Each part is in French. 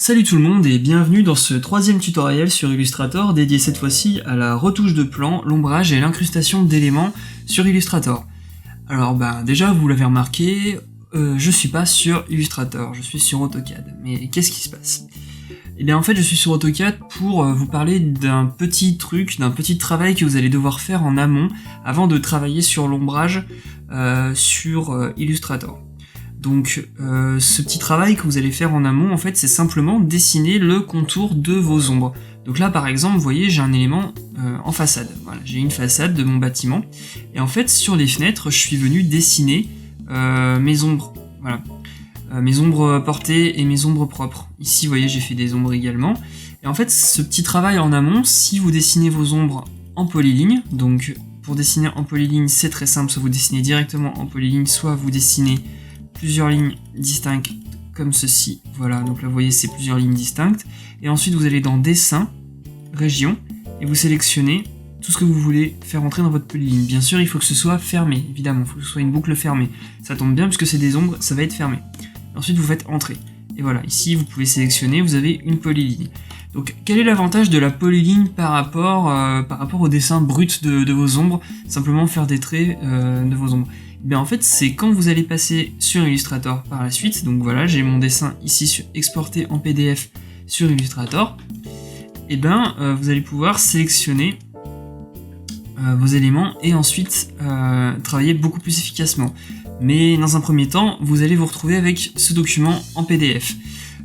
Salut tout le monde et bienvenue dans ce troisième tutoriel sur Illustrator dédié cette fois-ci à la retouche de plan, l'ombrage et l'incrustation d'éléments sur Illustrator. Alors déjà vous l'avez remarqué, je suis pas sur Illustrator, je suis sur AutoCAD. Mais qu'est-ce qui se passe? Eh bien en fait je suis sur AutoCAD pour vous parler d'un petit truc, d'un petit travail que vous allez devoir faire en amont avant de travailler sur l'ombrage sur Illustrator. Donc ce petit travail que vous allez faire en amont, en fait, c'est simplement dessiner le contour de vos ombres. Donc là, par exemple, vous voyez, j'ai un élément en façade. Voilà, j'ai une façade de mon bâtiment. Et en fait, sur les fenêtres, je suis venu dessiner mes ombres. Voilà. Mes ombres portées et mes ombres propres. Ici, vous voyez, j'ai fait des ombres également. Et en fait, ce petit travail en amont, si vous dessinez vos ombres en polyligne, donc pour dessiner en polyligne, c'est très simple, soit vous dessinez directement en polyligne, soit vous dessinez plusieurs lignes distinctes comme ceci. Voilà, donc là vous voyez c'est plusieurs lignes distinctes. Et ensuite vous allez dans Dessin, Région, et vous sélectionnez tout ce que vous voulez faire entrer dans votre polyligne. Bien sûr, il faut que ce soit fermé, évidemment, il faut que ce soit une boucle fermée. Ça tombe bien puisque c'est des ombres, ça va être fermé. Ensuite vous faites Entrer. Et voilà, ici vous pouvez sélectionner, vous avez une polyligne. Donc quel est l'avantage de la polyligne par rapport au dessin brut de vos ombres? Simplement faire des traits de vos ombres. En fait, c'est quand vous allez passer sur Illustrator par la suite, donc voilà, j'ai mon dessin ici exporté en PDF sur Illustrator, et vous allez pouvoir sélectionner vos éléments et ensuite travailler beaucoup plus efficacement. Mais dans un premier temps, vous allez vous retrouver avec ce document en PDF.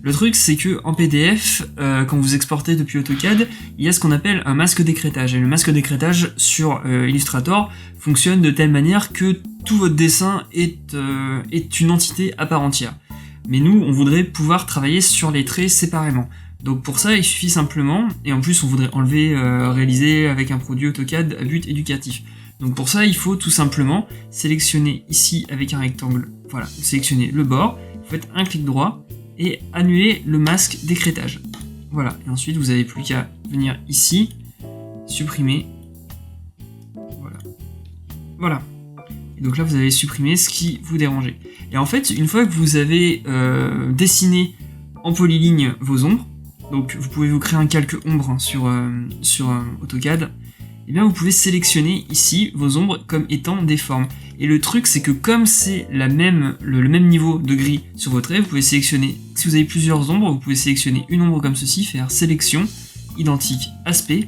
Le truc, c'est que en PDF, quand vous exportez depuis AutoCAD, il y a ce qu'on appelle un masque d'écrêtage. Et le masque d'écrêtage sur Illustrator fonctionne de telle manière que tout votre dessin est une entité à part entière. Mais nous, on voudrait pouvoir travailler sur les traits séparément. Donc pour ça, il suffit simplement, et en plus on voudrait enlever, réaliser avec un produit AutoCAD à but éducatif. Donc pour ça, il faut tout simplement sélectionner ici avec un rectangle, voilà, vous sélectionnez le bord, vous faites un clic droit, et annuler le masque d'écrêtage. Voilà, et ensuite vous n'avez plus qu'à venir ici, supprimer, voilà. Et donc là vous avez supprimé ce qui vous dérangeait. Et en fait, une fois que vous avez dessiné en polyligne vos ombres, donc vous pouvez vous créer un calque ombre sur AutoCAD, et bien vous pouvez sélectionner ici vos ombres comme étant des formes. Et le truc, c'est que comme c'est le même niveau de gris sur votre trait, vous pouvez sélectionner, si vous avez plusieurs ombres, vous pouvez sélectionner une ombre comme ceci, faire sélection, identique, aspect,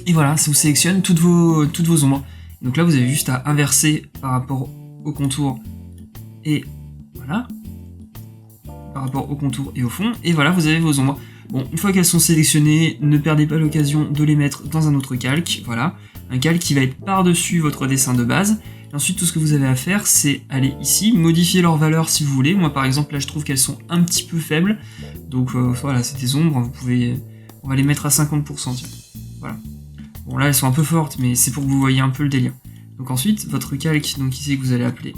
et voilà, ça vous sélectionne toutes vos ombres. Donc là, vous avez juste à inverser par rapport au contour, et voilà, par rapport au contour et au fond, et voilà, vous avez vos ombres. Bon, une fois qu'elles sont sélectionnées, ne perdez pas l'occasion de les mettre dans un autre calque, voilà. Un calque qui va être par-dessus votre dessin de base. Et ensuite, tout ce que vous avez à faire, c'est aller ici, modifier leur valeur si vous voulez. Moi, par exemple, là, je trouve qu'elles sont un petit peu faibles. Donc, voilà, c'est des ombres, on va les mettre à 50%, tiens. Voilà. Bon, là, elles sont un peu fortes, mais c'est pour que vous voyez un peu le délire. Donc ensuite, votre calque, donc ici, que vous allez appeler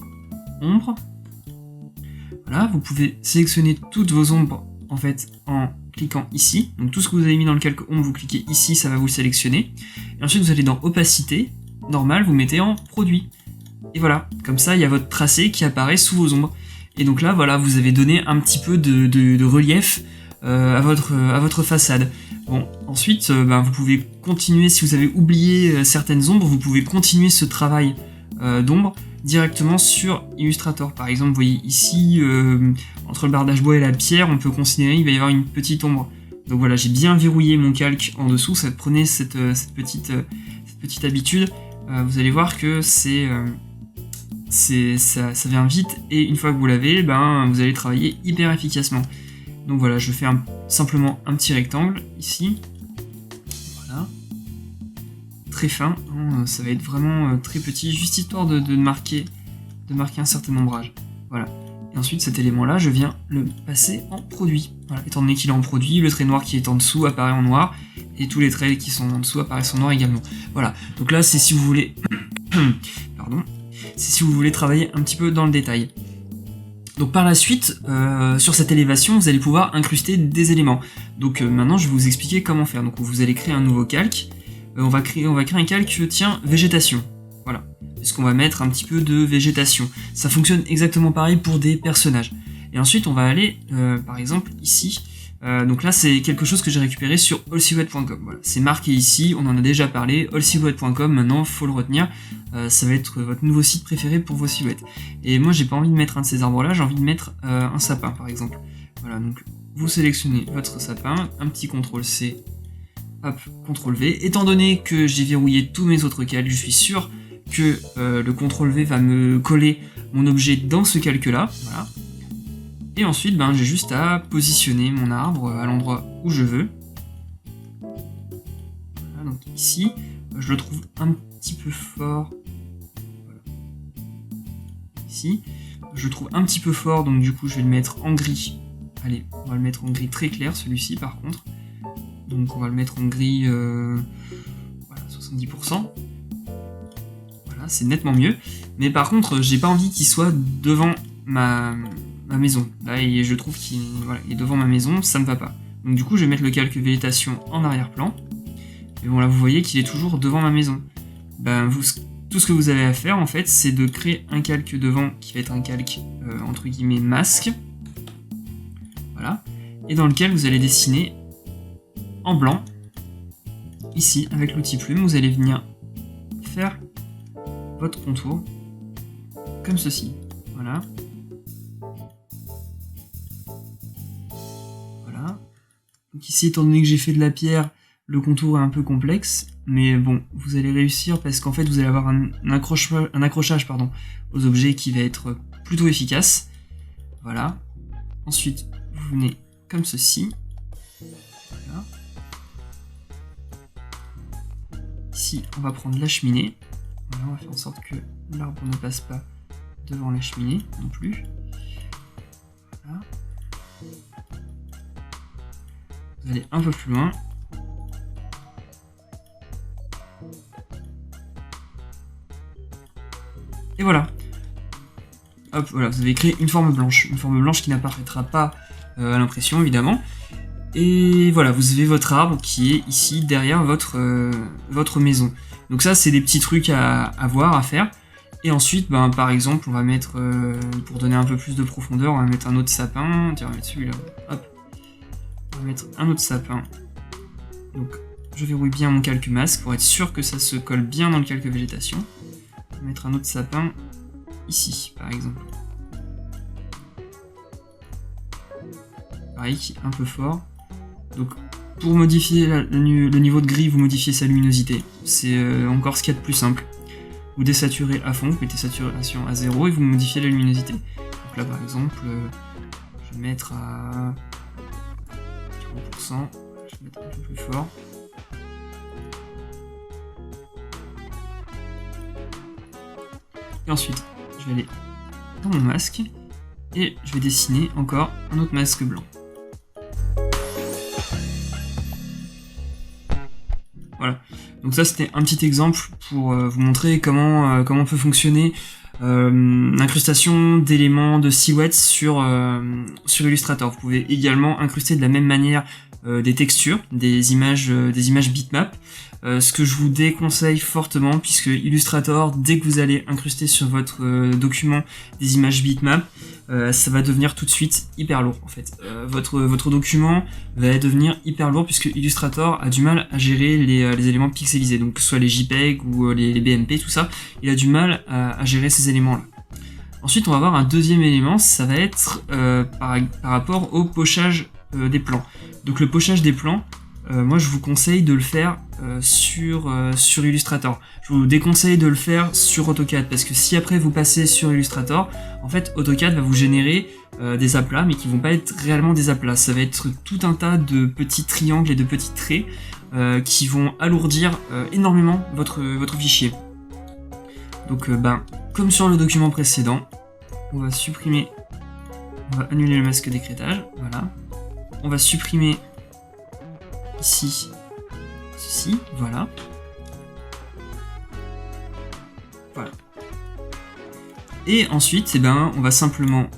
ombre. Voilà, vous pouvez sélectionner toutes vos ombres, en fait, en cliquant ici, donc tout ce que vous avez mis dans le calque ombre, vous cliquez ici, ça va vous le sélectionner, et ensuite vous allez dans opacité, normal, vous mettez en produit, et voilà, comme ça il y a votre tracé qui apparaît sous vos ombres, et donc là voilà, vous avez donné un petit peu de relief à votre façade. Bon, ensuite vous pouvez continuer, si vous avez oublié certaines ombres, vous pouvez continuer ce travail d'ombre directement sur Illustrator. Par exemple, vous voyez ici, entre le bardage bois et la pierre, on peut considérer qu'il va y avoir une petite ombre. Donc voilà, j'ai bien verrouillé mon calque en dessous, ça prenez cette petite habitude. Vous allez voir que ça vient vite, et une fois que vous l'avez, vous allez travailler hyper efficacement. Donc voilà, je fais simplement un petit rectangle ici. Voilà. Très fin, hein, ça va être vraiment très petit, juste histoire de marquer un certain ombrage. Voilà. Et ensuite cet élément là, je viens le passer en produit. Voilà. Étant donné qu'il est en produit, le trait noir qui est en dessous apparaît en noir, et tous les traits qui sont en dessous apparaissent en noir également. Voilà. Donc là c'est si vous voulez pardon, c'est si vous voulez travailler un petit peu dans le détail. Donc par la suite, sur cette élévation, vous allez pouvoir incruster des éléments. Donc maintenant je vais vous expliquer comment faire. Donc vous allez créer un nouveau calque. On va créer un calque, tiens, végétation. Voilà. Est-ce qu'on va mettre un petit peu de végétation? Ça fonctionne exactement pareil pour des personnages. Et ensuite on va aller par exemple ici. Donc là c'est quelque chose que j'ai récupéré sur allsilhouette.com. Voilà. C'est marqué ici, on en a déjà parlé, allsilhouette.com, maintenant faut le retenir, ça va être votre nouveau site préféré pour vos silhouettes. Et moi j'ai pas envie de mettre un de ces arbres là, j'ai envie de mettre un sapin par exemple. Voilà, donc vous sélectionnez votre sapin, un petit CTRL C, hop, CTRL V. Étant donné que j'ai verrouillé tous mes autres calques, je suis sûr que le CTRL V va me coller mon objet dans ce calque là, voilà. Et ensuite, j'ai juste à positionner mon arbre à l'endroit où je veux. Voilà, donc ici, je le trouve un petit peu fort. Voilà. Ici, je le trouve un petit peu fort, donc du coup, je vais le mettre en gris. Allez, on va le mettre en gris très clair, celui-ci par contre. Donc on va le mettre en gris, voilà, 70%. Voilà, c'est nettement mieux. Mais par contre, j'ai pas envie qu'il soit devant ma maison. Là, et je trouve qu'il est devant ma maison, ça me va pas. Donc du coup, je vais mettre le calque végétation en arrière-plan. Et bon, là, vous voyez qu'il est toujours devant ma maison. Tout ce que vous avez à faire, en fait, c'est de créer un calque devant qui va être un calque, entre guillemets, masque. Voilà. Et dans lequel vous allez dessiner en blanc. Ici, avec l'outil plume, vous allez venir faire votre contour comme ceci. Voilà. Donc ici, étant donné que j'ai fait de la pierre, le contour est un peu complexe, mais bon, vous allez réussir parce qu'en fait, vous allez avoir un accrochage aux objets qui va être plutôt efficace. Voilà. Ensuite, vous venez comme ceci. Voilà. Ici, on va prendre la cheminée. Voilà, on va faire en sorte que l'arbre ne passe pas devant la cheminée non plus. Voilà. Vous allez un peu plus loin. Et voilà. Hop, voilà, vous avez créé une forme blanche. Une forme blanche qui n'apparaîtra pas à l'impression, évidemment. Et voilà, vous avez votre arbre qui est ici, derrière votre maison. Donc ça, c'est des petits trucs à voir, à faire. Et ensuite, par exemple, on va mettre, pour donner un peu plus de profondeur, on va mettre un autre sapin. Tiens, on va mettre celui-là. Hop. On va mettre un autre sapin. Donc je verrouille bien mon calque masque pour être sûr que ça se colle bien dans le calque végétation. On va mettre un autre sapin ici par exemple. Pareil, qui est un peu fort. Donc pour modifier le niveau de gris, vous modifiez sa luminosité. C'est encore ce qu'il y a de plus simple. Vous désaturez à fond, vous mettez saturation à 0 et vous modifiez la luminosité. Donc là par exemple, je vais mettre à 30%, je vais mettre un peu plus fort. Et ensuite, je vais aller dans mon masque et je vais dessiner encore un autre masque blanc. Voilà, donc ça c'était un petit exemple pour vous montrer comment peut fonctionner l'incrustation d'éléments de silhouettes sur Illustrator. Vous pouvez également incruster de la même manière des textures, des images bitmap. Ce que je vous déconseille fortement, puisque Illustrator, dès que vous allez incruster sur votre document des images bitmap, ça va devenir tout de suite hyper lourd en fait. Votre document va devenir hyper lourd puisque Illustrator a du mal à gérer les éléments pixelisés, donc que ce soit les JPEG ou les BMP, tout ça, il a du mal à gérer ces éléments-là. Ensuite, on va avoir un deuxième élément, ça va être par rapport au pochage des plans. Donc le pochage des plans, moi je vous conseille de le faire sur Illustrator. Je vous déconseille de le faire sur AutoCAD parce que si après vous passez sur Illustrator, en fait AutoCAD va vous générer des aplats mais qui vont pas être réellement des aplats. Ça va être tout un tas de petits triangles et de petits traits qui vont alourdir énormément votre fichier. Donc comme sur le document précédent, on va annuler le masque d'écrêtage, voilà. On va supprimer ici ceci, voilà. Voilà. Et ensuite, on va simplement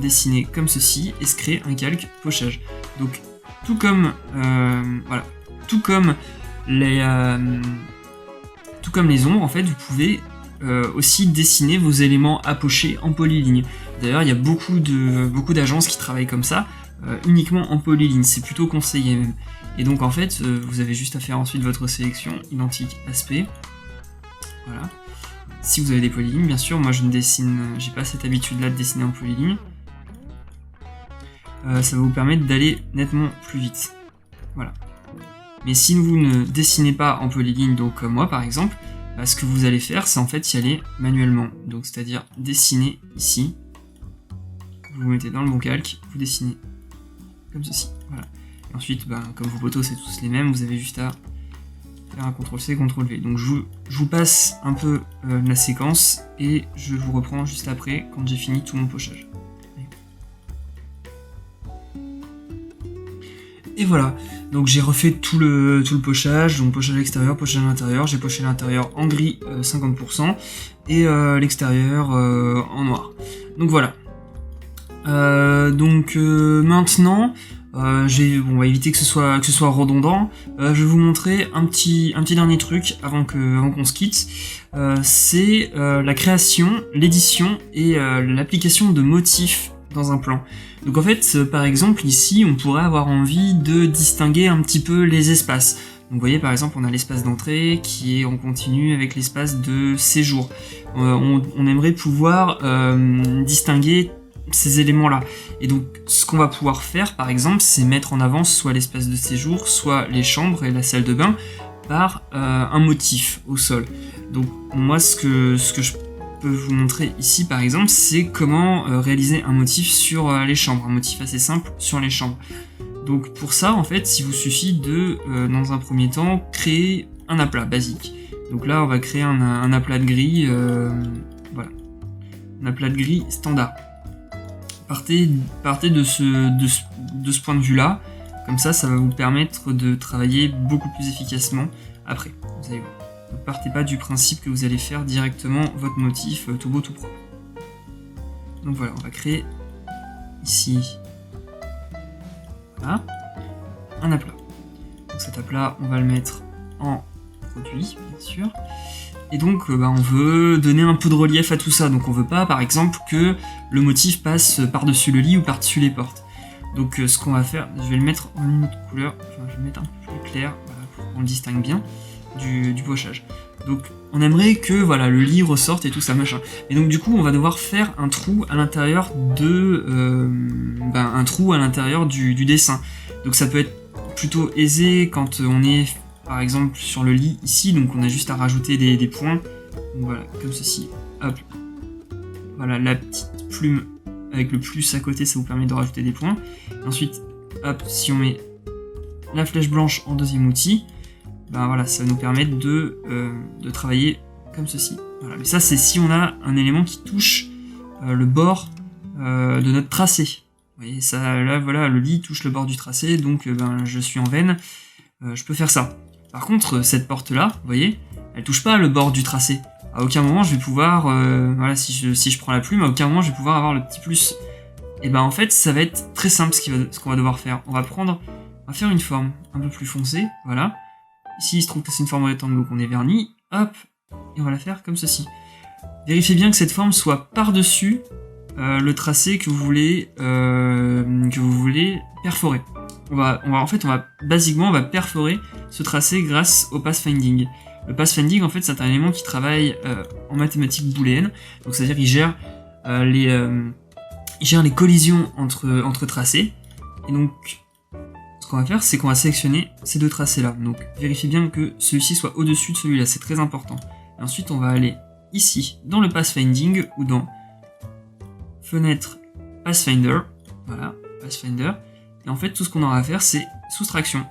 dessiner comme ceci et se créer un calque pochage. Donc, tout comme les ombres, en fait, vous pouvez aussi dessiner vos éléments à pocher en polyligne. D'ailleurs, il y a beaucoup d'agences qui travaillent comme ça, uniquement en polyligne, c'est plutôt conseillé même. Et donc en fait, vous avez juste à faire ensuite votre sélection, identique aspect. Voilà. Si vous avez des polylignes, bien sûr, moi je ne dessine, j'ai pas cette habitude-là de dessiner en polyligne. Ça va vous permettre d'aller nettement plus vite. Voilà. Mais si vous ne dessinez pas en polyligne, donc comme moi par exemple, bah, ce que vous allez faire, c'est en fait y aller manuellement. Donc c'est-à-dire dessiner ici. Vous mettez dans le bon calque, vous dessinez comme ceci. Voilà. Et ensuite, bah, comme vos poteaux c'est tous les mêmes, vous avez juste à faire un CTRL-C, CTRL-V. Donc je vous passe un peu la séquence et je vous reprends juste après quand j'ai fini tout mon pochage. Et voilà, donc j'ai refait tout le pochage, donc pochage extérieur, pochage intérieur, j'ai poché l'intérieur en gris 50% et l'extérieur en noir. Donc voilà. Maintenant, on va éviter que ce soit redondant. Je vais vous montrer un petit dernier truc avant qu'on se quitte. C'est la création, l'édition et l'application de motifs dans un plan. Donc en fait, par exemple, ici, on pourrait avoir envie de distinguer un petit peu les espaces. Donc vous voyez, par exemple, on a l'espace d'entrée qui est en continu avec l'espace de séjour. On aimerait pouvoir distinguer ces éléments-là. Et donc, ce qu'on va pouvoir faire, par exemple, c'est mettre en avant soit l'espace de séjour, soit les chambres et la salle de bain par un motif au sol. Donc moi, ce que je peux vous montrer ici par exemple, c'est comment réaliser un motif sur les chambres, un motif assez simple sur les chambres. Donc pour ça en fait, il vous suffit de, dans un premier temps, créer un aplat basique. Donc là on va créer un aplat de gris, voilà, un aplat de gris standard. Partez de ce point de vue là, comme ça va vous permettre de travailler beaucoup plus efficacement après, vous allez voir. Ne partez pas du principe que vous allez faire directement votre motif tout beau tout propre. Donc voilà, on va créer ici, voilà, un aplat. Donc cet aplat, on va le mettre en produit, bien sûr. Et donc on veut donner un peu de relief à tout ça. Donc on veut pas, par exemple, que le motif passe par-dessus le lit ou par-dessus les portes. Donc ce qu'on va faire, je vais le mettre en une autre couleur, enfin, je vais le mettre un peu plus clair, voilà, pour qu'on le distingue bien du pochage. Donc on aimerait que voilà, le lit ressorte et tout ça machin. Et donc du coup on va devoir faire un trou à l'intérieur du dessin. Donc ça peut être plutôt aisé quand on est par exemple sur le lit ici, donc on a juste à rajouter des points. Donc voilà, comme ceci. Hop. Voilà, la petite plume avec le plus à côté, ça vous permet de rajouter des points. Et ensuite, hop, si on met la flèche blanche en deuxième outil, ben voilà, ça va nous permettre de travailler comme ceci. Voilà. Mais ça, c'est si on a un élément qui touche le bord de notre tracé. Vous voyez, ça, là, voilà, le lit touche le bord du tracé, donc je suis en veine, je peux faire ça. Par contre, cette porte-là, vous voyez, elle touche pas le bord du tracé. À aucun moment, je vais pouvoir, voilà, si je prends la plume, à aucun moment, je vais pouvoir avoir le petit plus. Et ben en fait, ça va être très simple ce qu'on va devoir faire. On va faire une forme un peu plus foncée, voilà. Ici, il se trouve que c'est une forme rectangle, donc on est verni, hop, et on va la faire comme ceci. Vérifiez bien que cette forme soit par-dessus le tracé que vous voulez perforer. Basiquement, on va perforer ce tracé grâce au pathfinding. Le pathfinding, en fait, c'est un élément qui travaille en mathématiques booléennes, donc c'est-à-dire il gère les collisions entre tracés, et donc ce qu'on va faire, c'est qu'on va sélectionner ces deux tracés-là. Donc vérifiez bien que celui-ci soit au-dessus de celui-là, c'est très important. Et ensuite, on va aller ici, dans le pathfinding, ou dans fenêtre Pathfinder, voilà, Pathfinder, et en fait, tout ce qu'on aura à faire, c'est soustraction.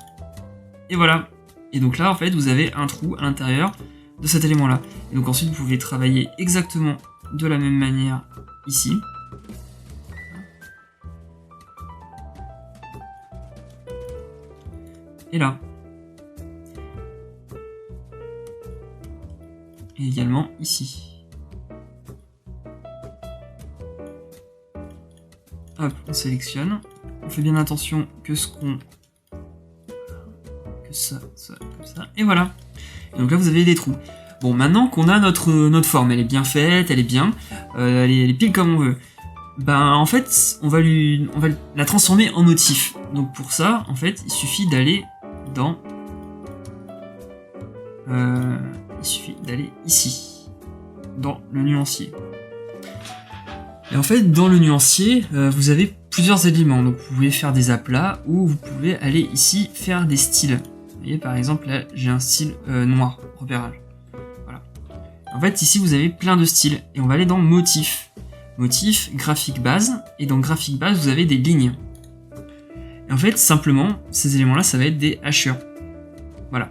Et voilà. Et donc là, en fait, vous avez un trou à l'intérieur de cet élément-là. Et donc ensuite, vous pouvez travailler exactement de la même manière ici. Et là. Et également ici. Hop, on sélectionne. On fait bien attention que ça, comme ça. Et voilà. Et donc là, vous avez des trous. Bon, maintenant qu'on a notre forme, elle est bien faite, elle est bien, elle est pile comme on veut. en fait, on va la transformer en motif. Donc pour ça, en fait, il suffit d'aller dans... il suffit d'aller ici, dans le nuancier. Et en fait, dans le nuancier, vous avez plusieurs éléments. Donc vous pouvez faire des aplats ou vous pouvez aller ici faire des styles. Vous voyez, par exemple, là, j'ai un style noir, repérage. Voilà. En fait, ici, vous avez plein de styles. Et on va aller dans motif. Motif, graphique base, et dans graphique base, vous avez des lignes. Et en fait, simplement, ces éléments-là, ça va être des hachures. Voilà.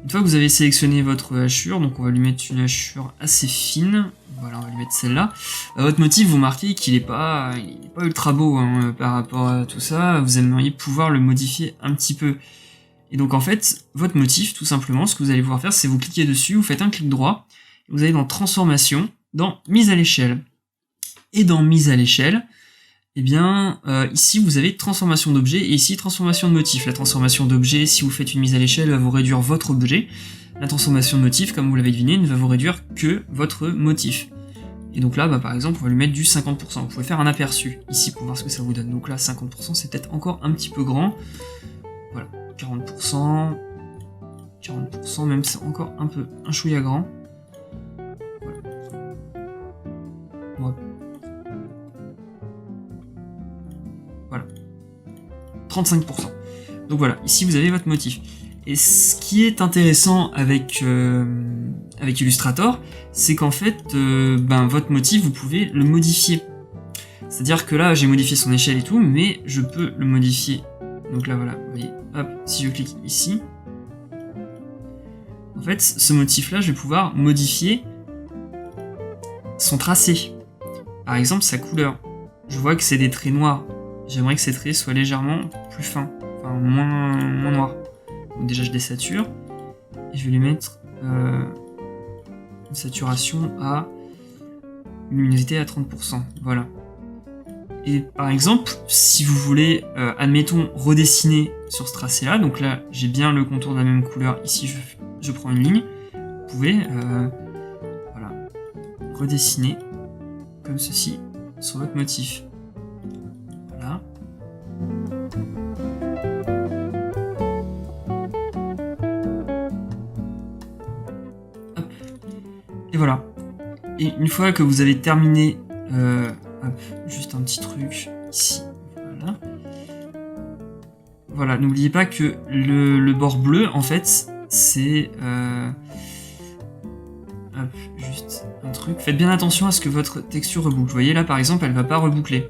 Une fois que vous avez sélectionné votre hachure, donc on va lui mettre une hachure assez fine, voilà, on va lui mettre celle-là. Votre motif, vous marquez qu'il n'est pas ultra beau hein, par rapport à tout ça, vous aimeriez pouvoir le modifier un petit peu. Et donc en fait, votre motif, tout simplement, ce que vous allez pouvoir faire, c'est vous cliquez dessus, vous faites un clic droit, vous allez dans transformation, dans mise à l'échelle. Et dans mise à l'échelle, eh bien, ici vous avez transformation d'objet et ici transformation de motif. La transformation d'objet, si vous faites une mise à l'échelle, va vous réduire votre objet. La transformation de motif, comme vous l'avez deviné, ne va vous réduire que votre motif. Et donc là, par exemple, on va lui mettre du 50%. Vous pouvez faire un aperçu ici pour voir ce que ça vous donne. Donc là, 50%, c'est peut-être encore un petit peu grand. Voilà, 40%, 40%, même c'est encore un chouïa grand. Voilà. 35%. Donc voilà, ici vous avez votre motif. Et ce qui est intéressant avec Illustrator, c'est qu'en fait, votre motif, vous pouvez le modifier. C'est-à-dire que là, j'ai modifié son échelle et tout, mais je peux le modifier. Donc là, voilà, vous voyez, hop, si je clique ici, en fait, ce motif-là, je vais pouvoir modifier son tracé. Par exemple, sa couleur. Je vois que c'est des traits noirs. J'aimerais que ces traits soient légèrement plus fins, enfin moins noirs. Donc déjà je désature, et je vais lui mettre une saturation à luminosité à 30%, voilà. Et par exemple, si vous voulez, admettons, redessiner sur ce tracé-là, donc là j'ai bien le contour de la même couleur, ici je prends une ligne, vous pouvez voilà, redessiner comme ceci sur votre motif. Voilà. Hop. Et voilà. Et une fois que vous avez terminé, hop, juste un petit truc ici, voilà. Voilà, n'oubliez pas que le bord bleu, en fait, c'est... hop, juste un truc. Faites bien attention à ce que votre texture reboucle. Vous voyez là, par exemple, elle va pas reboucler.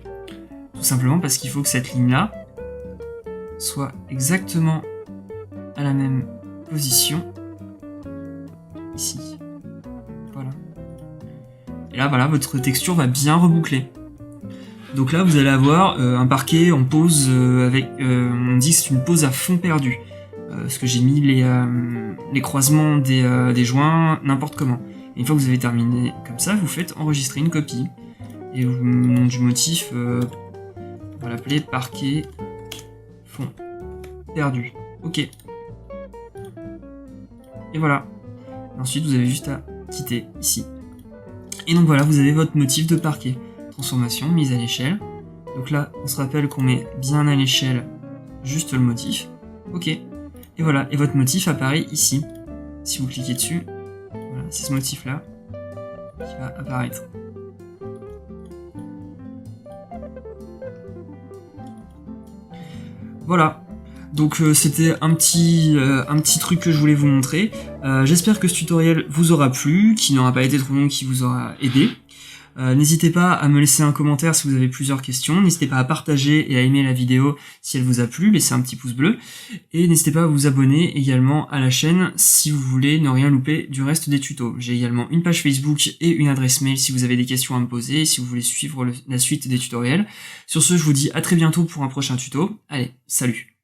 Tout simplement parce qu'il faut que cette ligne-là soit exactement à la même position ici. Voilà. Et là, voilà, votre texture va bien reboucler. Donc là, vous allez avoir un parquet en pose avec... on dit que c'est une pose à fond perdu. Parce que j'ai mis les croisements des joints n'importe comment. Et une fois que vous avez terminé comme ça, vous faites enregistrer une copie. Et le nom du motif, on va l'appeler parquet fond perdu. Ok. Et voilà. Ensuite, vous avez juste à quitter ici. Et donc voilà, vous avez votre motif de parquet. Transformation, mise à l'échelle. Donc là, on se rappelle qu'on met bien à l'échelle juste le motif. Ok. Et voilà, et votre motif apparaît ici. Si vous cliquez dessus, voilà, c'est ce motif-là qui va apparaître. Voilà. Donc c'était un petit truc que je voulais vous montrer. J'espère que ce tutoriel vous aura plu, qu'il n'aura pas été trop long, qu'il vous aura aidé. N'hésitez pas à me laisser un commentaire si vous avez plusieurs questions, n'hésitez pas à partager et à aimer la vidéo si elle vous a plu, laissez un petit pouce bleu, et n'hésitez pas à vous abonner également à la chaîne si vous voulez ne rien louper du reste des tutos. J'ai également une page Facebook et une adresse mail si vous avez des questions à me poser et si vous voulez suivre la suite des tutoriels. Sur ce, je vous dis à très bientôt pour un prochain tuto. Allez, salut!